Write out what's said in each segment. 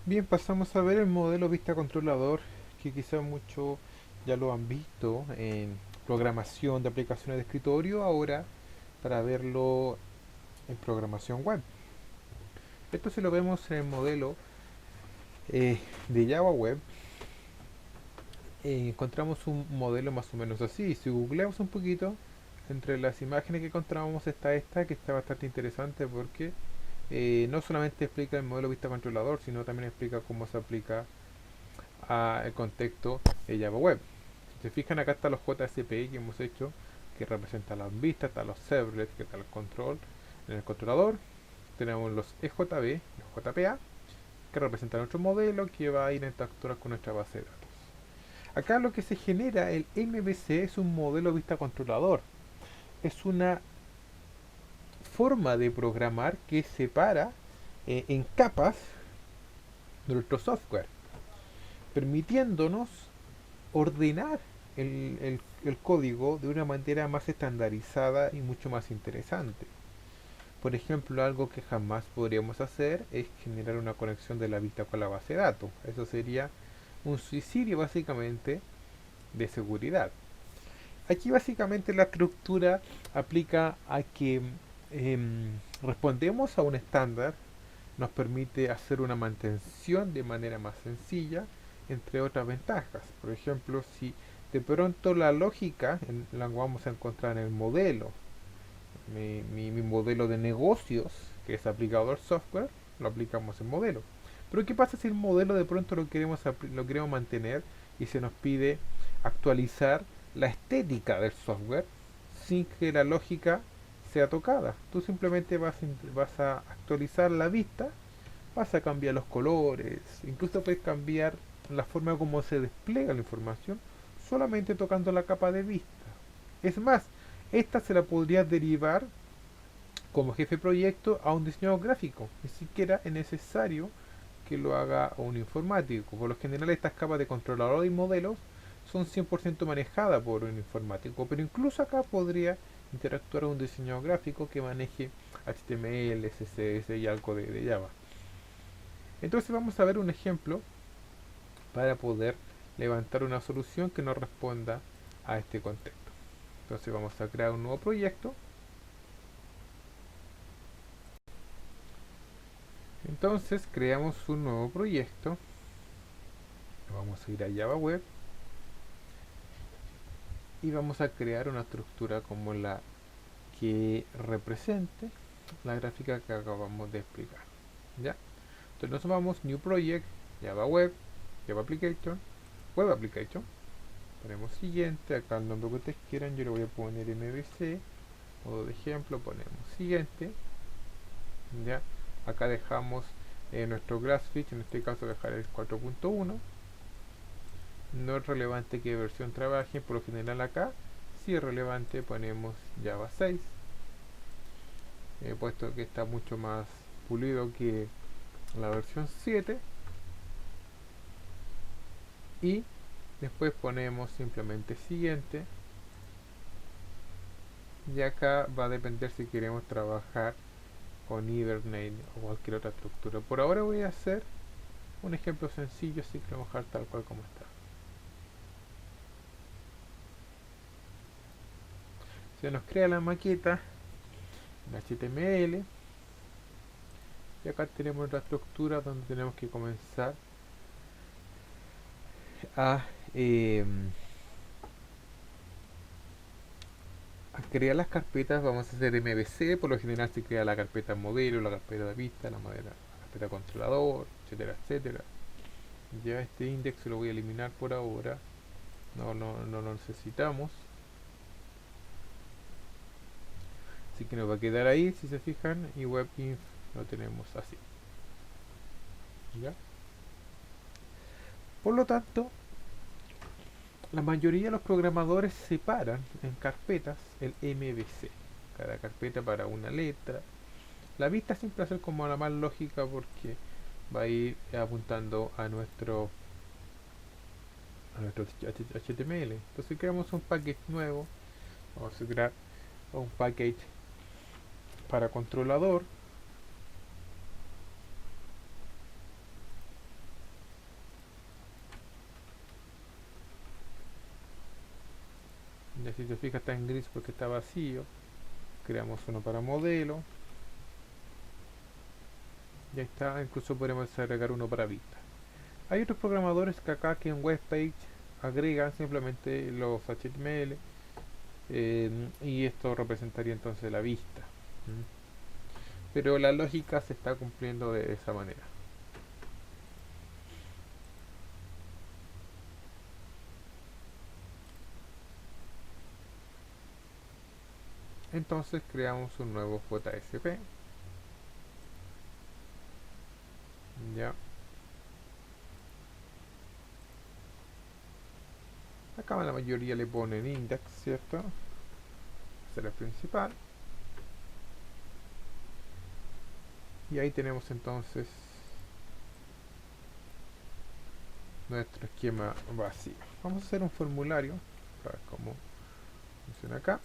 Bien, pasamos a ver el modelo vista controlador, que quizás muchos ya lo han visto en programación de aplicaciones de escritorio, ahora para verlo en programación web. Esto si lo vemos en el modelo de Java Web, encontramos un modelo más o menos así. Si googleamos un poquito, entre las imágenes que encontramos está esta, que está bastante interesante porque no solamente explica el modelo vista controlador, sino también explica cómo se aplica al contexto de Java Web. Si se fijan, acá están los JSPI que hemos hecho, que representan las vistas, están los servlets, que está el control en el controlador. Tenemos los EJB, los JPA, que representan nuestro modelo que va a ir en interactuar con nuestra base de datos. Acá lo que se genera, el MVC, es un modelo vista controlador. Es una forma de programar que separa en capas nuestro software, permitiéndonos ordenar el código de una manera más estandarizada y mucho más interesante. Por ejemplo, algo que jamás podríamos hacer es generar una conexión de la vista con la base de datos. Eso sería un suicidio básicamente de seguridad. Aquí básicamente la estructura aplica a que respondemos a un estándar, nos permite hacer una mantención de manera más sencilla, entre otras ventajas. Por ejemplo, si de pronto la lógica la vamos a encontrar en el modelo, mi modelo de negocios, que es aplicado al software, lo aplicamos en modelo. Pero ¿qué pasa si el modelo de pronto lo queremos mantener y se nos pide actualizar la estética del software sin que la lógica sea tocada? Tú simplemente vas a actualizar la vista, vas a cambiar los colores, incluso puedes cambiar la forma como se despliega la información solamente tocando la capa de vista. Es más, esta se la podría derivar como jefe de proyecto a un diseñador gráfico. Ni siquiera es necesario que lo haga un informático. Por lo general estas capas de controlador y modelos son 100% manejadas por un informático, pero incluso acá podría interactuar un diseñador gráfico que maneje HTML, CSS y algo de Java. Entonces vamos a ver un ejemplo para poder levantar una solución que nos responda a este contexto. Entonces vamos a crear un nuevo proyecto. Entonces creamos un nuevo proyecto. Vamos a ir a Java Web y vamos a crear una estructura como la que represente la gráfica que acabamos de explicar. ¿Ya? Entonces nos vamos New Project, Java Web, Java Application, Web Application. Ponemos siguiente, acá el nombre que ustedes quieran, yo le voy a poner MVC, modo de ejemplo, ponemos siguiente. ¿Ya? Acá dejamos nuestro GlassFish, en este caso dejaré el 4.1. No es relevante qué versión trabaje, por lo general acá si es relevante ponemos Java 6, puesto que está mucho más pulido que la versión 7, y después ponemos simplemente siguiente, y acá va a depender si queremos trabajar con Hibernate o cualquier otra estructura. Por ahora voy a hacer un ejemplo sencillo, así que lo vamos a dejar tal cual como está. Se nos crea la maqueta en HTML y acá tenemos la estructura donde tenemos que comenzar a, eh, a crear las carpetas. Vamos a hacer MVC, por lo general se crea la carpeta modelo, la carpeta de vista, la carpeta controlador, etcétera, etcétera. Ya este index lo voy a eliminar por ahora, no lo necesitamos, así que nos va a quedar ahí si se fijan, y webinf lo tenemos así. ¿Ya? Por lo tanto, la mayoría de los programadores separan en carpetas el MVC, cada carpeta para una letra. La vista siempre va a ser como la más lógica porque va a ir apuntando a nuestro HTML. Entonces creamos un package nuevo. Vamos a crear un package para controlador. Ya si te fijas está en gris porque está vacío. Creamos uno para modelo. Ya está, incluso podemos agregar uno para vista. Hay otros programadores que acá que en webpage agregan simplemente los HTML, y esto representaría entonces la vista. ¿Mm? Pero la lógica se está cumpliendo de esa manera. Entonces creamos un nuevo JSP. Ya. Acá la mayoría le ponen index, ¿cierto? Será el principal. Y ahí tenemos entonces nuestro esquema vacío. Vamos a hacer un formulario para ver cómo funciona acá.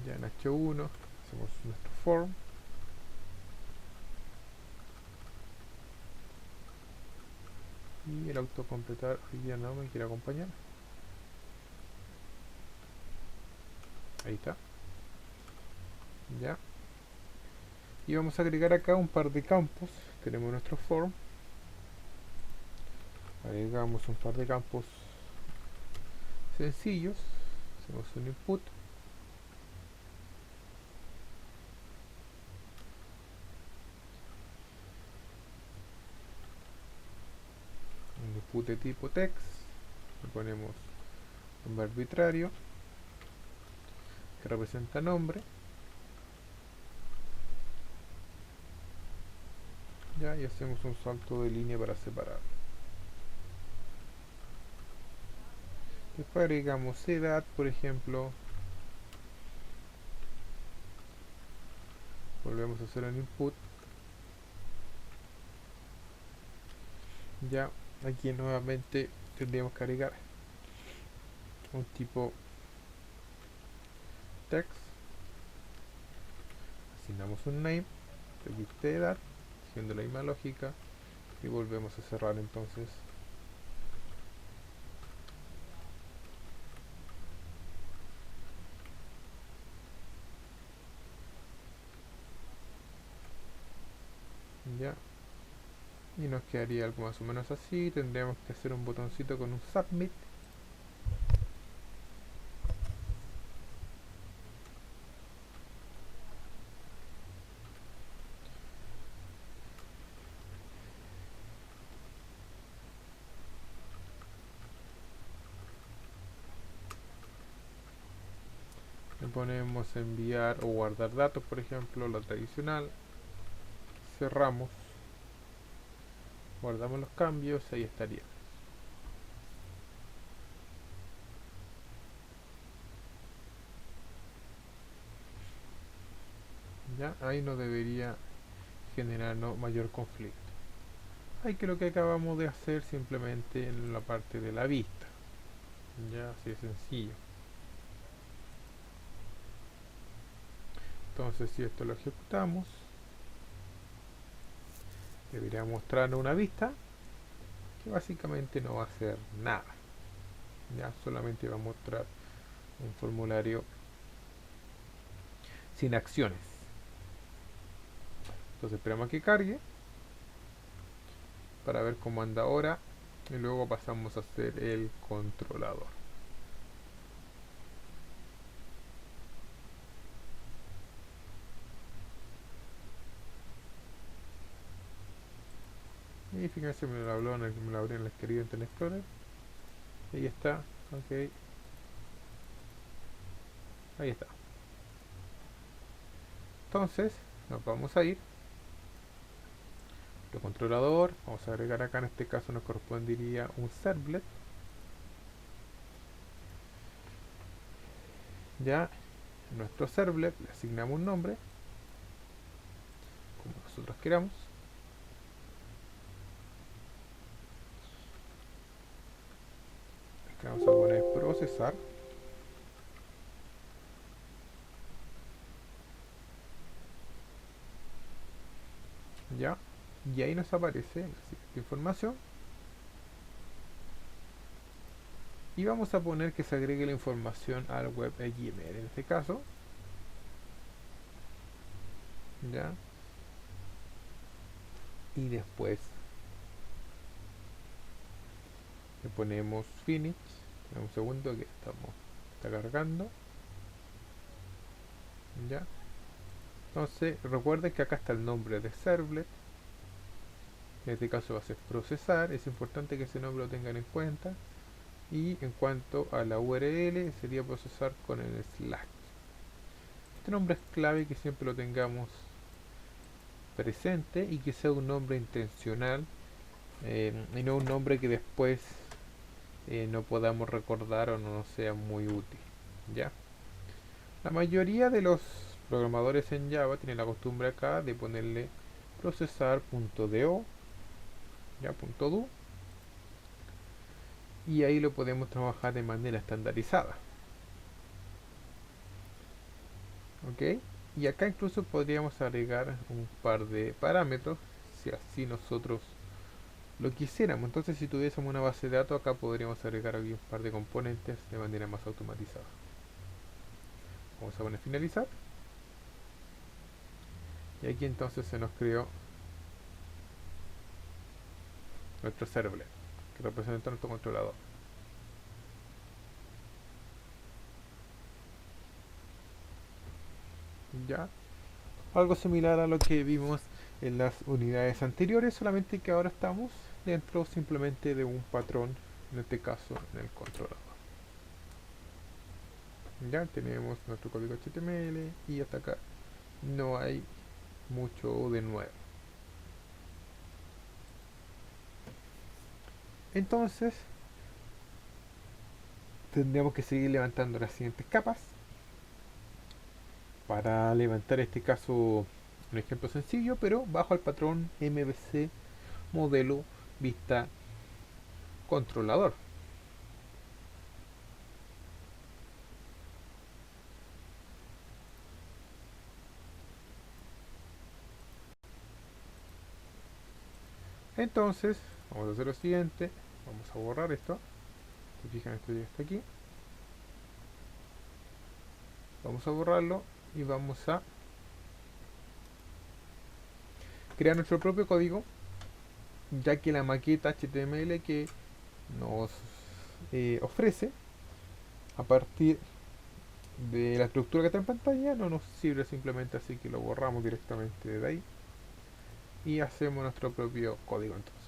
Ya en H1 hacemos nuestro form. Y el autocompletar hoy día no me quiere acompañar. Ahí está. Ya. Y vamos a agregar acá un par de campos. Tenemos nuestro form. Agregamos un par de campos sencillos. Hacemos un input. Un input de tipo text. Le ponemos nombre arbitrario que representa nombre. Ya, y hacemos un salto de línea para separar. Después agregamos edad, por ejemplo. Volvemos a hacer un input. Ya, aquí nuevamente tendríamos que agregar un tipo text. Asignamos un name, registre edad, siguiendo la misma lógica. Y volvemos a cerrar entonces. Ya. Y nos quedaría algo más o menos así. Tendríamos que hacer un botoncito con un submit. Le ponemos enviar o guardar datos, por ejemplo, lo tradicional. Cerramos, guardamos los cambios, ahí estaría. Ya, ahí no debería generar mayor conflicto. Ahí que lo que acabamos de hacer simplemente en la parte de la vista. Ya, así de sencillo. Entonces si esto lo ejecutamos, debería mostrarnos una vista que básicamente no va a hacer nada. Ya solamente va a mostrar un formulario sin acciones. Entonces esperamos a que cargue para ver cómo anda ahora y luego pasamos a hacer el controlador. Y fíjense, me lo abrí en el querido Internet Explorer. Ahí está, ok. Ahí está. Entonces, nos vamos a ir. El controlador, vamos a agregar acá, en este caso nos correspondería un servlet. Ya, en nuestro servlet le asignamos un nombre, como nosotros queramos. Acá vamos a poner procesar. Ya, y ahí nos aparece la siguiente información. y vamos a poner que se agregue la información al web HTML en este caso, ya, y después le ponemos finish. Un segundo que está cargando, ya. Entonces recuerden que acá está el nombre de servlet, en este caso va a ser procesar, es importante que ese nombre lo tengan en cuenta. Y en cuanto a la URL sería procesar con el slash. Este nombre es clave que siempre lo tengamos presente y que sea un nombre intencional, y no un nombre que después no podamos recordar o no nos sea muy útil, ¿ya? La mayoría de los programadores en Java tienen la costumbre acá de ponerle procesar.do, ya, .do, y ahí lo podemos trabajar de manera estandarizada, ¿ok? Y acá incluso podríamos agregar un par de parámetros si así nosotros lo quisiéramos. Entonces, si tuviésemos una base de datos, acá podríamos agregar aquí un par de componentes de manera más automatizada. Vamos a poner finalizar. Y aquí entonces se nos creó nuestro servlet, que representa nuestro controlador. Ya, algo similar a lo que vimos en las unidades anteriores, solamente que ahora estamos dentro simplemente de un patrón, en este caso en el controlador. Ya tenemos nuestro código HTML y hasta acá no hay mucho de nuevo. Entonces tendríamos que seguir levantando las siguientes capas. Para levantar este caso un ejemplo sencillo, pero bajo el patrón MVC modelo vista controlador. Entonces vamos a hacer lo siguiente, vamos a borrar esto. Si fijan, esto ya está aquí, vamos a borrarlo y vamos a crear nuestro propio código, ya que la maqueta HTML que nos ofrece a partir de la estructura que está en pantalla no nos sirve simplemente, así que lo borramos directamente de ahí y hacemos nuestro propio código. Entonces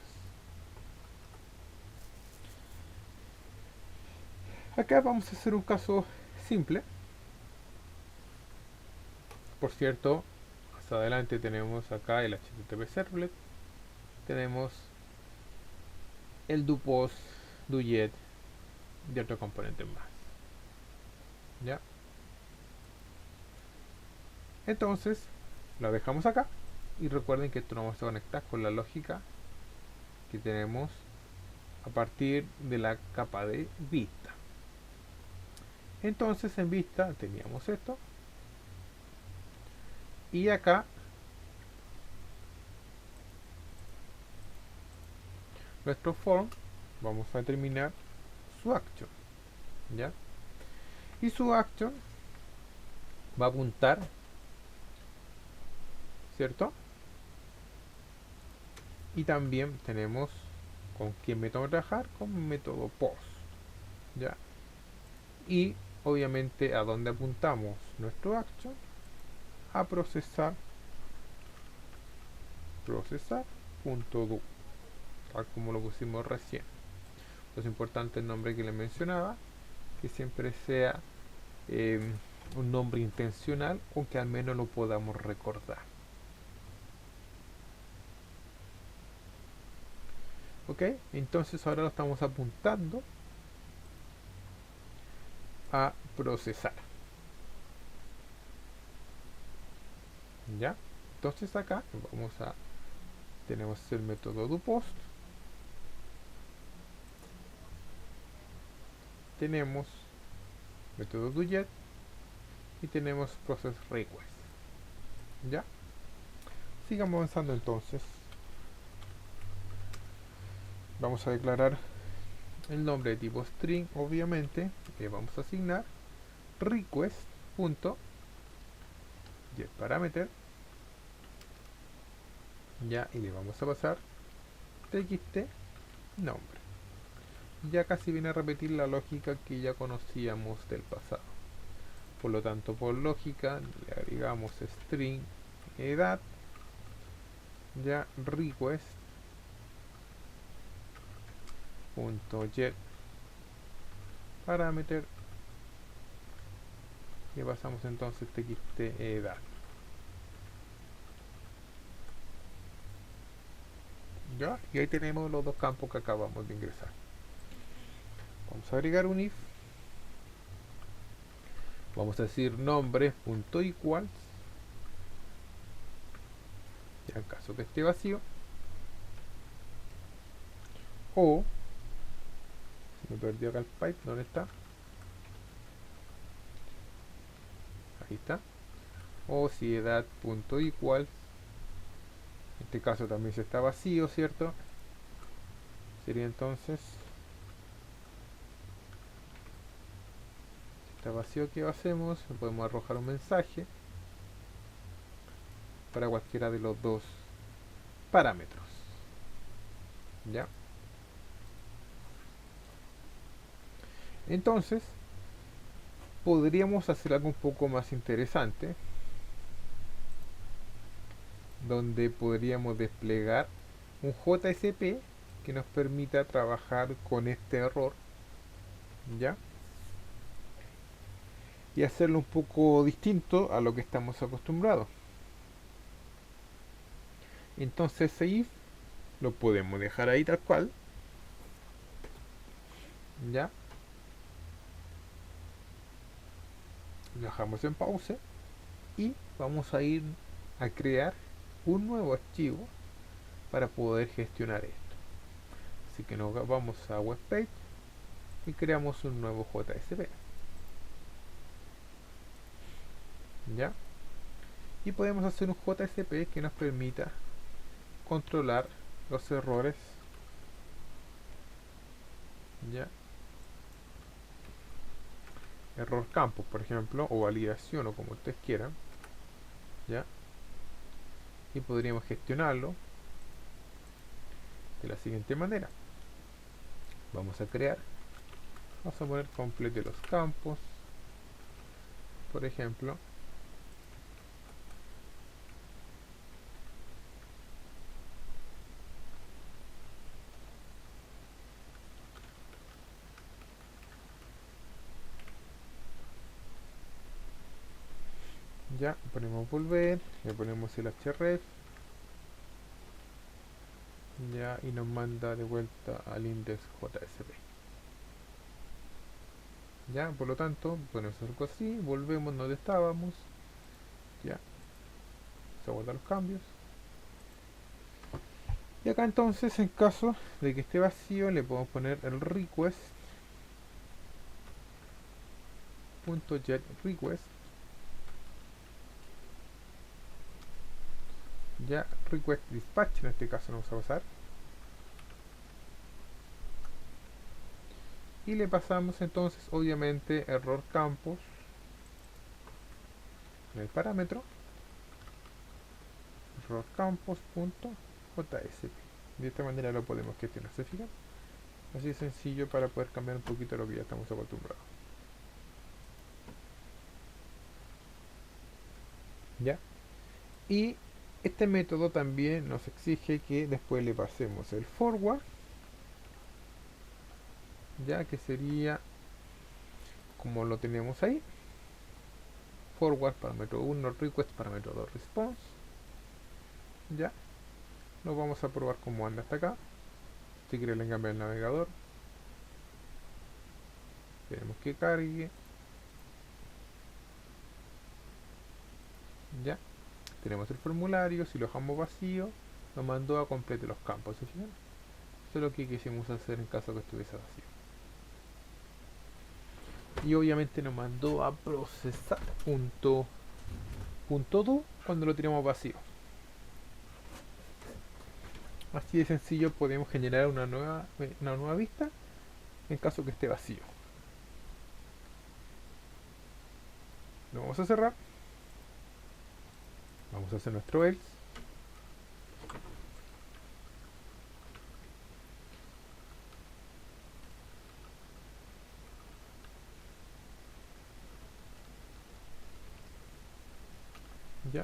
acá vamos a hacer un caso simple. Por cierto, hasta adelante tenemos acá el HTTP Servlet, tenemos el doPost, doJet y otros componentes más, ¿ya? Entonces lo dejamos acá y recuerden que esto nos vamos a conectar con la lógica que tenemos a partir de la capa de vista. Entonces en vista teníamos esto y acá nuestro form vamos a determinar su action, ¿ya? Y su action va a apuntar, ¿cierto? Y también tenemos con qué método trabajar, con método post, ¿ya? Y obviamente a dónde apuntamos nuestro action, a procesar.do, tal como lo pusimos recién. Es importante el nombre que le mencionaba, que siempre sea un nombre intencional o que al menos lo podamos recordar. Ok, entonces ahora lo estamos apuntando a procesar. ¿Ya? Entonces acá tenemos el método doPost, tenemos método doJet y tenemos processRequest. ¿Ya? Sigamos avanzando entonces. Vamos a declarar el nombre de tipo string, obviamente, le vamos a asignar request.getParameter, ya, y le vamos a pasar txt nombre. Ya casi viene a repetir la lógica que ya conocíamos del pasado. Por lo tanto, por lógica, le agregamos string edad, ya request.get parameter, y pasamos entonces txt edad. Ya, y ahí tenemos los dos campos que acabamos de ingresar. Vamos a agregar un if. Vamos a decir nombre.equals, ya en caso que esté vacío, o se me perdió acá el pipe, ¿dónde está? Ahí está. O si edad.equals, en este caso también se está vacío, ¿cierto? Sería entonces, si está vacío, ¿qué hacemos? Podemos arrojar un mensaje para cualquiera de los dos parámetros. ¿Ya? Entonces, podríamos hacer algo un poco más interesante, donde podríamos desplegar un JSP que nos permita trabajar con este error, ¿ya? Y hacerlo un poco distinto a lo que estamos acostumbrados. Entonces ese if lo podemos dejar ahí tal cual, ¿ya? Lo dejamos en pause y vamos a ir a crear un nuevo archivo para poder gestionar esto. Así que nos vamos a webpage y creamos un nuevo JSP, ¿ya? Y podemos hacer un JSP que nos permita controlar los errores, ¿ya? Error campos, por ejemplo, o validación, o como ustedes quieran, ¿ya? Y podríamos gestionarlo de la siguiente manera. Vamos a crear, vamos a poner complete los campos, por ejemplo, ya ponemos volver, le ponemos el href, ya, y nos manda de vuelta al index JSP. Ya, por lo tanto, ponemos algo así, volvemos donde estábamos, ya, se guardan los cambios. Y acá entonces, en caso de que esté vacío, le podemos poner el request.getRequest, ya, request dispatch, en este caso no vamos a pasar, y le pasamos entonces obviamente error campos en el parámetro, error campos.jsp. De esta manera lo podemos gestionar, ¿se fijan? Así de sencillo para poder cambiar un poquito lo que ya estamos acostumbrados. ¿Ya? Y este método también nos exige que después le pasemos el forward, ya que sería como lo tenemos ahí, forward para método 1, request para método 2, response. Ya, lo vamos a probar como anda hasta acá. Si quieren le cambiar el navegador, tenemos que cargue. Ya, tenemos el formulario, si lo dejamos vacío, nos mandó a complete los campos, ¿se fijan? Eso es lo que quisimos hacer en caso que estuviese vacío. Y obviamente nos mandó a procesar punto do cuando lo tenemos vacío. Así de sencillo podemos generar una nueva vista en caso que esté vacío. Lo vamos a cerrar. Vamos a hacer nuestro else. Ya.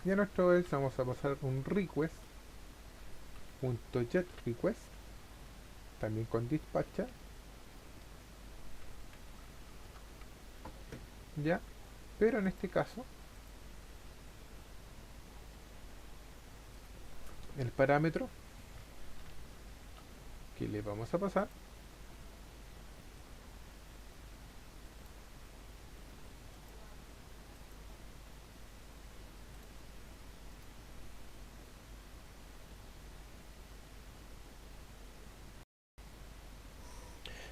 Y a nuestro else vamos a pasar un request.getRequest, también con dispatcher. Ya. Pero en este caso, el parámetro que le vamos a pasar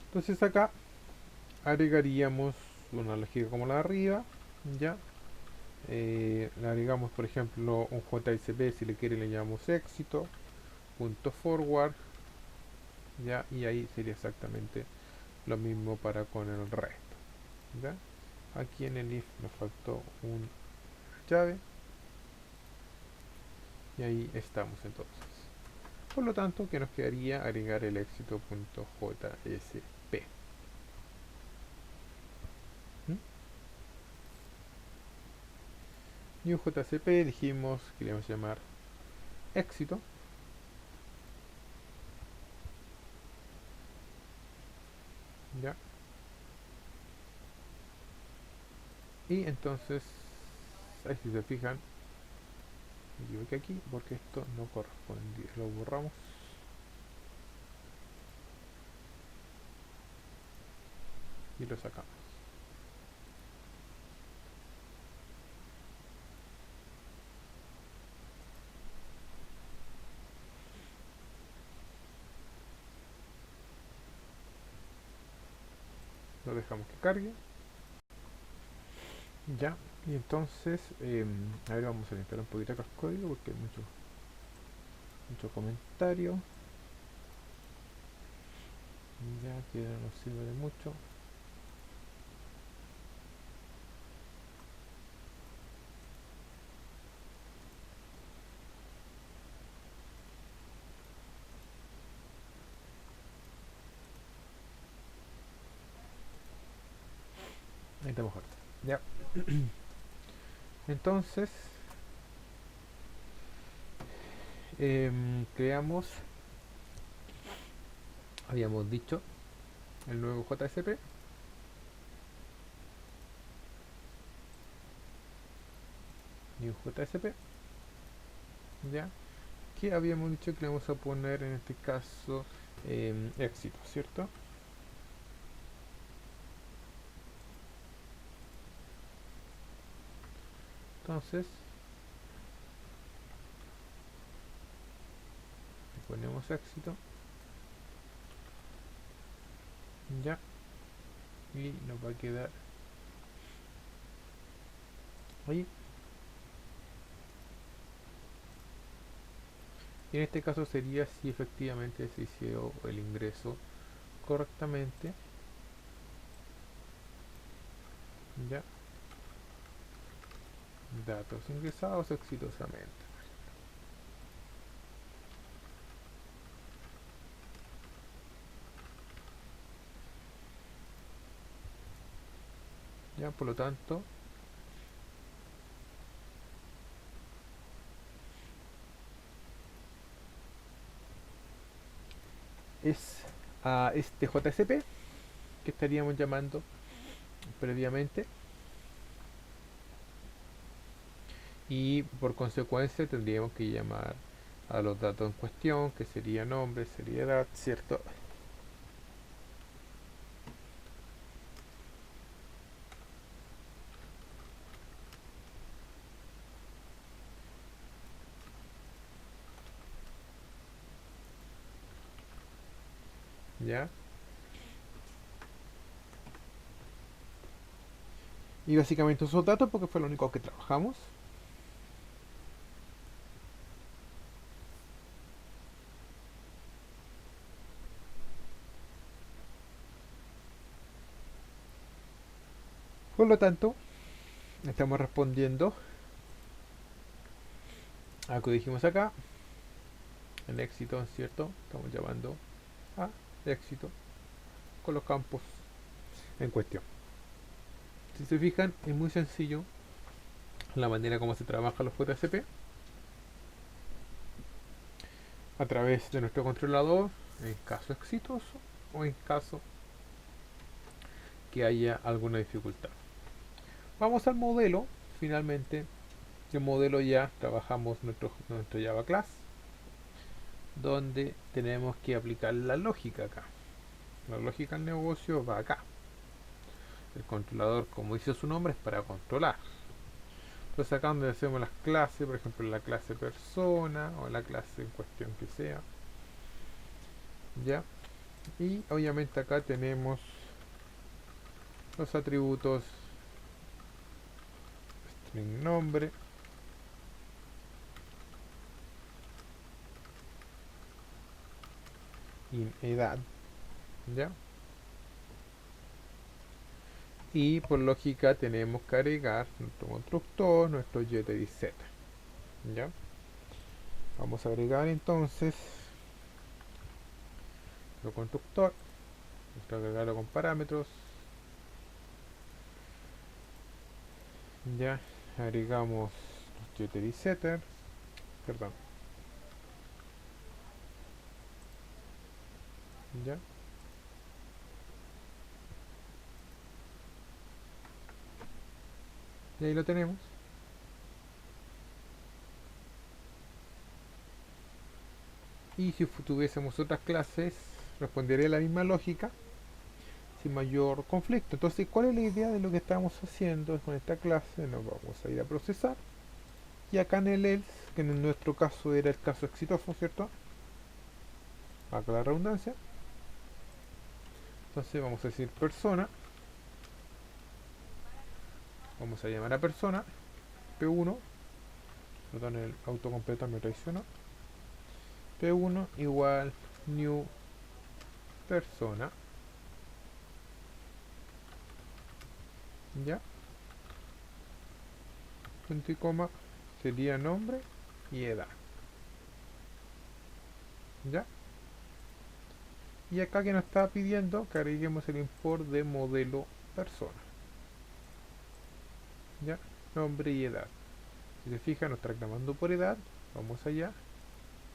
entonces acá agregaríamos una lógica como la de arriba, ya. Le agregamos por ejemplo un JSP, si le quiere le llamamos éxito, punto forward, ya, y ahí sería exactamente lo mismo para con el resto, ya. Aquí en el if nos faltó un llave y ahí estamos entonces. Por lo tanto, que nos quedaría agregar el éxito.jsp. ¿Mm? New JCP, dijimos que le vamos a llamar éxito. Ya. Y entonces, ahí si se fijan, me equivoqué aquí porque esto no correspondía. Lo borramos y lo sacamos. Lo dejamos que cargue. Ya. Y entonces, a ver, vamos a limpiar un poquito acá el código porque hay mucho comentario. Ya que no nos sirve de mucho. Ahí estamos hartos. Ya. Entonces, creamos, habíamos dicho, el nuevo JSP. New JSP. Ya. Que habíamos dicho que le vamos a poner en este caso éxito, ¿cierto? Entonces, le ponemos éxito. Ya. Y nos va a quedar ahí. Y en este caso sería si efectivamente se hizo el ingreso correctamente. Ya. Datos ingresados exitosamente. Ya, por lo tanto, es a este JSP que estaríamos llamando previamente, y por consecuencia tendríamos que llamar a los datos en cuestión, que sería nombre, sería edad, ¿cierto? ¿Ya? Y básicamente esos datos porque fue lo único que trabajamos. Por lo tanto, estamos respondiendo a lo que dijimos acá, el éxito, ¿cierto? Estamos llamando a éxito con los campos en cuestión. Si se fijan, es muy sencillo la manera como se trabaja los JCP a través de nuestro controlador en caso exitoso o en caso que haya alguna dificultad. Vamos al modelo. Finalmente, el modelo ya trabajamos nuestro Java Class, donde tenemos que aplicar la lógica acá. La lógica del negocio va acá. El controlador, como dice su nombre, es para controlar. Entonces acá donde hacemos las clases, por ejemplo la clase persona o la clase en cuestión que sea, ya. Y obviamente acá tenemos los atributos string nombre, in edad, ya. Y por lógica tenemos que agregar nuestro constructor, nuestro getDZ, ya. Vamos a agregar entonces nuestro constructor, nuestro agregarlo con parámetros, ya. Agregamos getDZ, perdón, ya. Y ahí lo tenemos. Y si tuviésemos otras clases, respondería la misma lógica sin mayor conflicto. Entonces, ¿cuál es la idea de lo que estamos haciendo con esta clase? Nos vamos a ir a procesar. Y acá en el else, que en nuestro caso era el caso exitoso, ¿cierto? Acá la redundancia. Entonces vamos a decir persona. Vamos a llamar a persona. P1. Perdón, el autocompleto me traicionó. P1 igual new persona. Ya. Punto y coma sería nombre y edad. ¿Ya? Y acá que nos está pidiendo que agreguemos el import de modelo persona. ¿Ya? Nombre y edad. Si se fijan, nos está reclamando por edad. Vamos allá.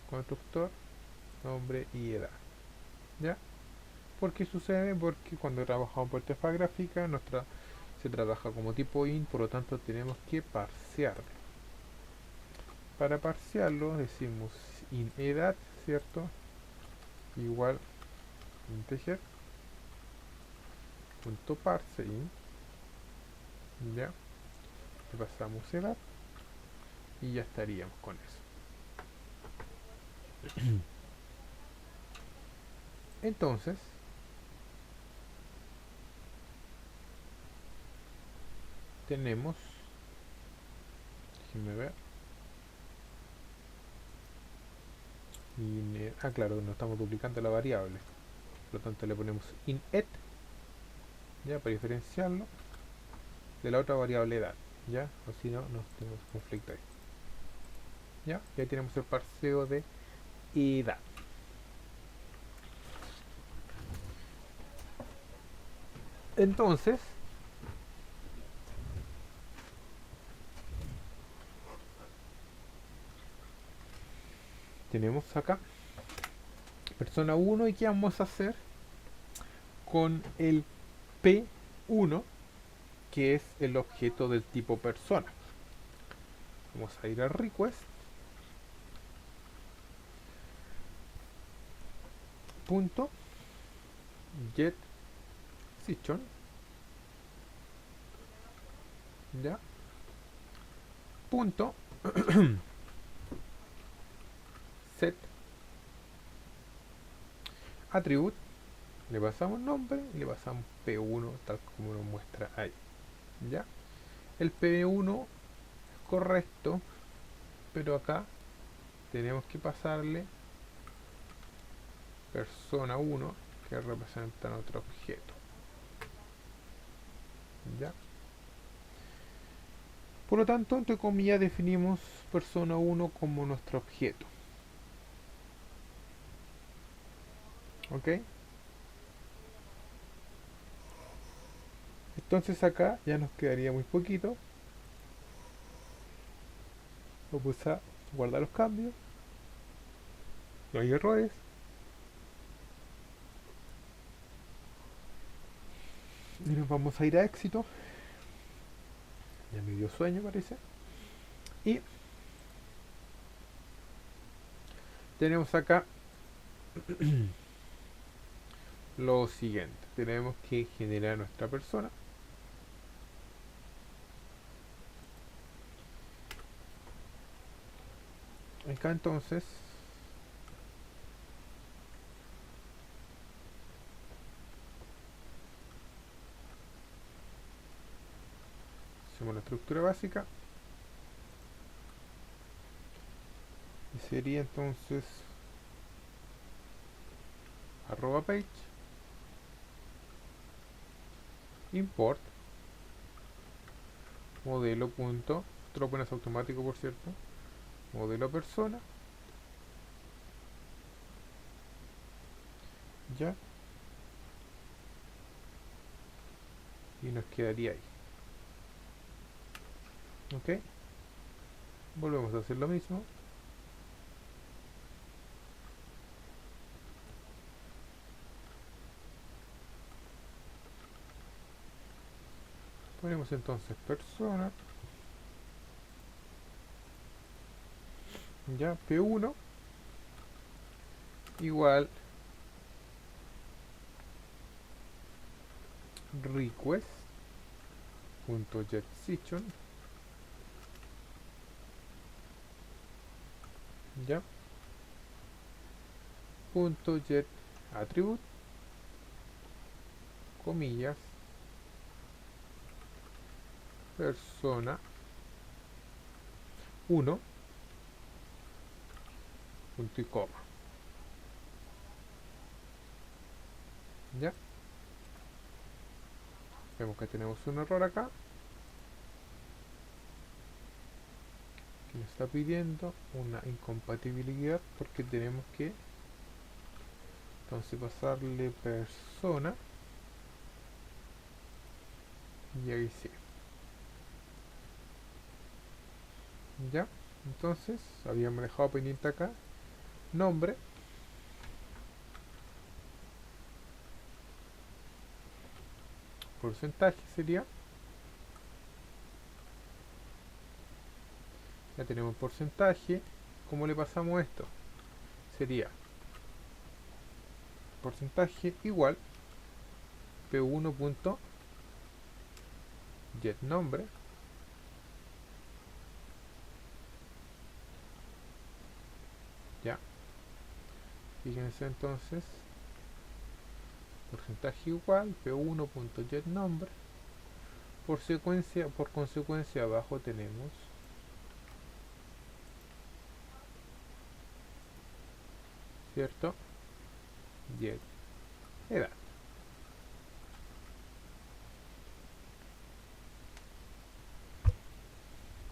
Constructor, nombre y edad. ¿Ya? ¿Por qué sucede? Porque cuando trabajamos por interfaz gráfica, se trabaja como tipo int, por lo tanto tenemos que parsearlo. Para parsearlo decimos in edad, ¿cierto? Igual integer punto parse int, ya, le pasamos edad y ya estaríamos con eso. Entonces tenemos, déjenme ver, claro, no estamos duplicando la variable, por lo tanto le ponemos init, ya, para diferenciarlo de la otra variable edad, ya, o si no, no tenemos conflicto ahí, ya, y ahí tenemos el parseo de edad. Entonces tenemos acá persona 1 y qué vamos a hacer con el P1, que es el objeto del tipo persona. Vamos a ir a request punto get session, ya, punto set attribute, le pasamos nombre y le pasamos P1 tal como nos muestra ahí, ya. El P1 es correcto, pero acá tenemos que pasarle persona 1 que representa nuestro objeto, ya. Por lo tanto, entre comillas, definimos persona 1 como nuestro objeto. ¿Ok? Entonces acá ya nos quedaría muy poquito. Vamos a guardar los cambios. No hay errores. Y nos vamos a ir a éxito. Ya me dio sueño, parece. Y tenemos acá lo siguiente. Tenemos que generar nuestra persona. Acá entonces hacemos la estructura básica. Y sería entonces arroba page import modelo punto, esto lo pones automático por cierto, modelo persona, ya, y nos quedaría ahí. Ok, volvemos a hacer lo mismo. Ponemos entonces persona, ya, p1 igual request.getSession, ya, punto get attribute, comillas, persona 1, punto y coma, ya. Vemos que tenemos un error acá que nos está pidiendo una incompatibilidad porque tenemos que entonces pasarle persona y ahí sí, ya. Entonces habíamos dejado pendiente acá nombre, porcentaje sería, ya tenemos porcentaje. ¿Cómo le pasamos esto? Sería porcentaje igual p1.getNombre, ya. Fíjense entonces, porcentaje igual p1.getNombre, por consecuencia abajo tenemos cierto get edad,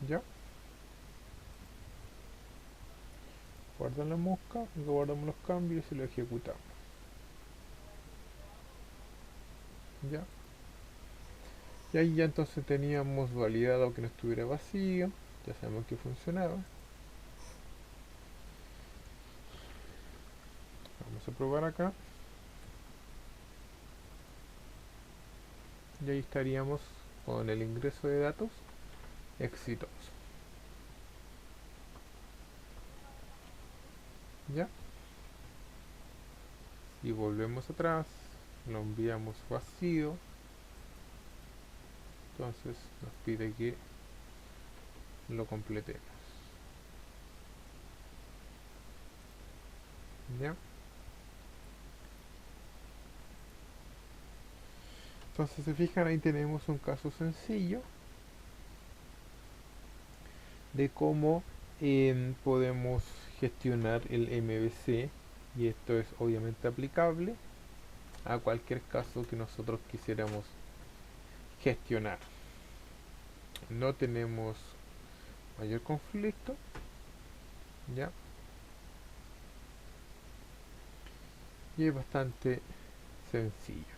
ya. Guarda la mosca, guardamos los cambios y lo ejecutamos, ya. Y ahí ya entonces teníamos validado que no estuviera vacío, ya sabemos que funcionaba. Vamos a probar acá y ahí estaríamos con el ingreso de datos exitoso, ya. Si volvemos atrás, lo enviamos vacío, entonces nos pide que lo completemos, ya. Entonces se fijan, ahí tenemos un caso sencillo de cómo podemos gestionar el MVC, y esto es obviamente aplicable a cualquier caso que nosotros quisiéramos gestionar. no tenemos mayor conflicto, ¿ya? Y es bastante sencillo.